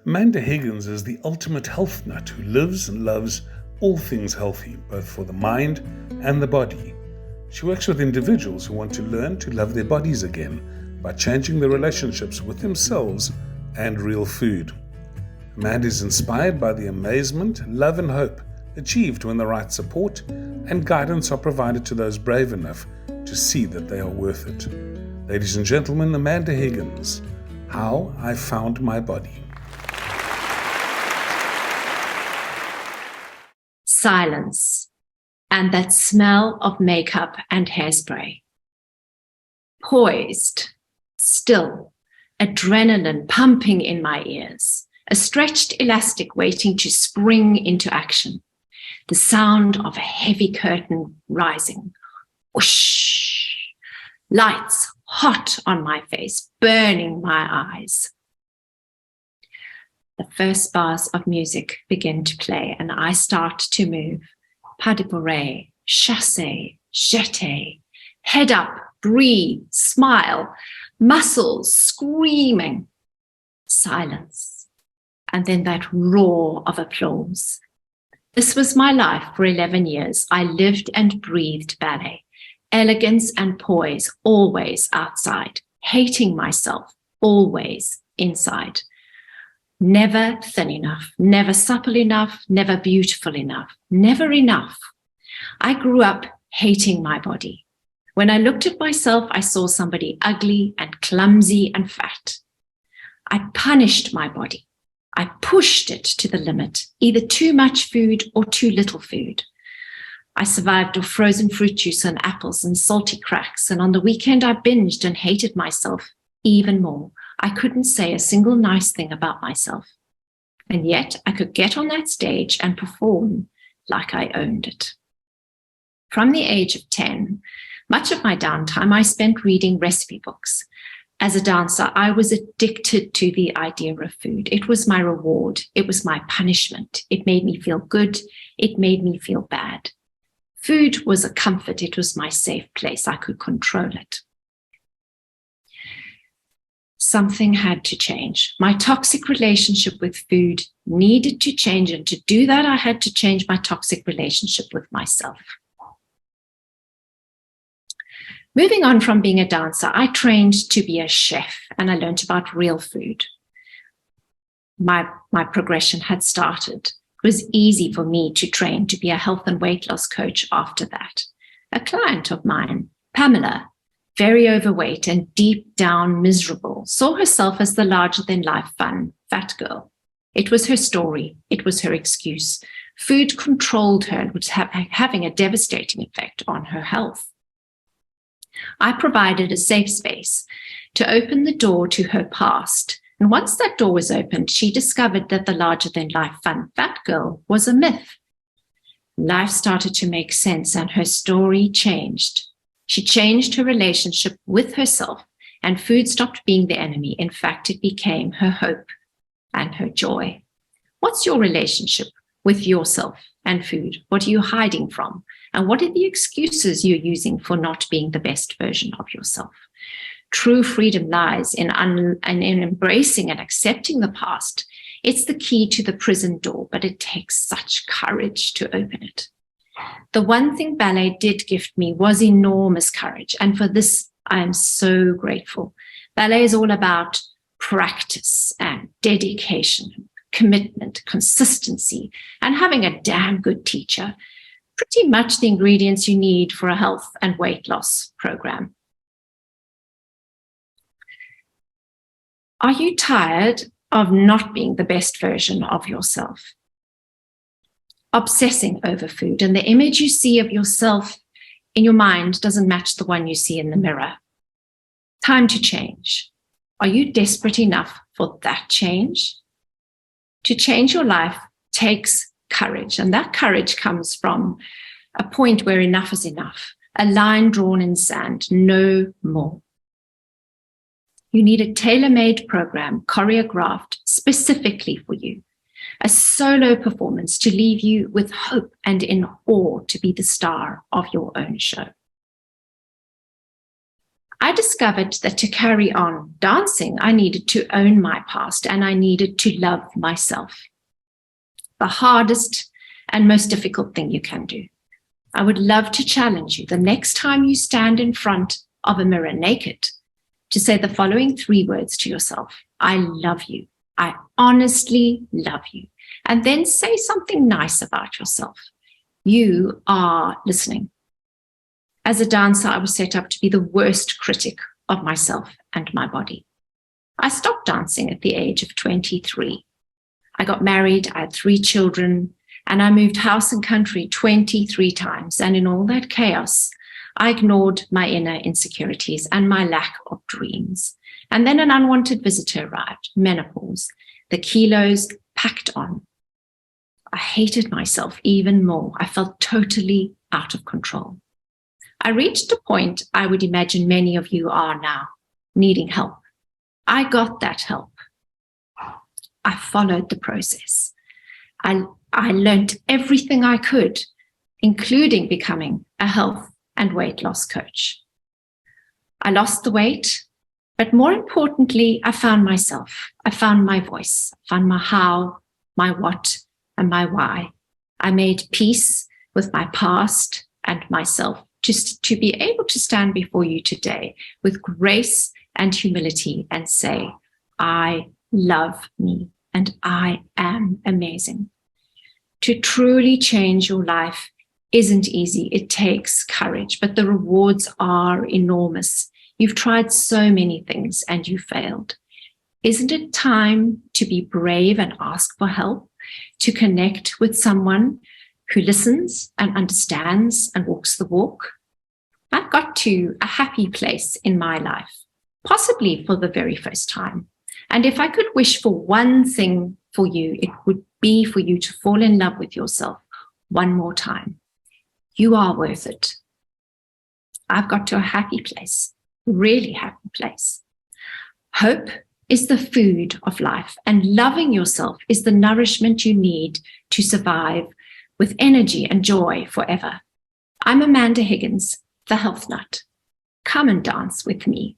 Amanda Higgins is the ultimate health nut who lives and loves all things healthy, both for the mind and the body. She works with individuals who want to learn to love their bodies again by changing their relationships with themselves and real food. Amanda is inspired by the amazement, love and hope achieved when the right support and guidance are provided to those brave enough to see that they are worth it. Ladies and gentlemen, Amanda Higgins, How I Found My Body. Silence and that smell of makeup and hairspray. Poised, still, adrenaline pumping in my ears, a stretched elastic waiting to spring into action. The sound of a heavy curtain rising. Whoosh! Lights hot on my face, burning my eyes. The first bars of music begin to play and I start to move. Pas de bourrée, chassé, jeté, head up, breathe, smile, muscles screaming. Silence. And then that roar of applause. This was my life for 11 years. I lived and breathed ballet. Elegance and poise, always outside. Hating myself, always inside. Never thin enough, never supple enough, never beautiful enough, never enough. I grew up hating my body. When I looked at myself, I saw somebody ugly and clumsy and fat. I punished my body. I pushed it to the limit, either too much food or too little food. I survived off frozen fruit juice and apples and salty cracks, and on the weekend I binged and hated myself even more. I couldn't say a single nice thing about myself. And yet I could get on that stage and perform like I owned it. From the age of 10, much of my downtime I spent reading recipe books. As a dancer, I was addicted to the idea of food. It was my reward. It was my punishment. It made me feel good. It made me feel bad. Food was a comfort. It was my safe place. I could control it. Something had to change. My toxic relationship with food needed to change. And to do that, I had to change my toxic relationship with myself. Moving on from being a dancer, I trained to be a chef and I learned about real food. My progression had started. It was easy for me to train to be a health and weight loss coach after that. A client of mine, Pamela, very overweight and deep down miserable, saw herself as the larger-than-life fun, fat girl. It was her story. It was her excuse. Food controlled her and was having a devastating effect on her health. I provided a safe space to open the door to her past. And once that door was opened, she discovered that the larger-than-life fun, fat girl was a myth. Life started to make sense and her story changed. She changed her relationship with herself and food stopped being the enemy. In fact, it became her hope and her joy. What's your relationship with yourself and food? What are you hiding from? And what are the excuses you're using for not being the best version of yourself? True freedom lies in embracing and accepting the past. It's the key to the prison door, but it takes such courage to open it. The one thing ballet did gift me was enormous courage. And for this, I am so grateful. Ballet is all about practice and dedication, commitment, consistency, and having a damn good teacher. Pretty much the ingredients you need for a health and weight loss program. Are you tired of not being the best version of yourself? Obsessing over food, and the image you see of yourself in your mind doesn't match the one you see in the mirror. Time to change. Are you desperate enough for that change? To change your life takes courage, and that courage comes from a point where enough is enough, a line drawn in sand, no more. You need a tailor-made program choreographed specifically for you. A solo performance to leave you with hope and in awe to be the star of your own show. I discovered that to carry on dancing, I needed to own my past and I needed to love myself. The hardest and most difficult thing you can do. I would love to challenge you the next time you stand in front of a mirror naked to say the following 3 words to yourself. I love you. I honestly love you. And then say something nice about yourself. You are listening. As a dancer, I was set up to be the worst critic of myself and my body. I stopped dancing at the age of 23. I got married, I had 3 children, and I moved house and country 23 times. And in all that chaos, I ignored my inner insecurities and my lack of dreams. And then an unwanted visitor arrived, menopause. The kilos packed on. I hated myself even more. I felt totally out of control. I reached a point I would imagine many of you are now, needing help. I got that help. I followed the process. I learned everything I could, including becoming a health and weight loss coach. I lost the weight, but more importantly, I found myself. I found my voice, I found my how, my what, and my why. I made peace with my past and myself just to be able to stand before you today with grace and humility and say, I love me and I am amazing. To truly change your life isn't easy. It takes courage, but the rewards are enormous. You've tried so many things and you failed. Isn't it time to be brave and ask for help, to connect with someone who listens and understands and walks the walk? I've got to a happy place in my life, possibly for the very first time. And if I could wish for one thing for you, it would be for you to fall in love with yourself one more time. You are worth it. I've got to a happy place, really happy place. Hope is the food of life, and loving yourself is the nourishment you need to survive with energy and joy forever. I'm Amanda Higgins, the Health Nut. Come and dance with me.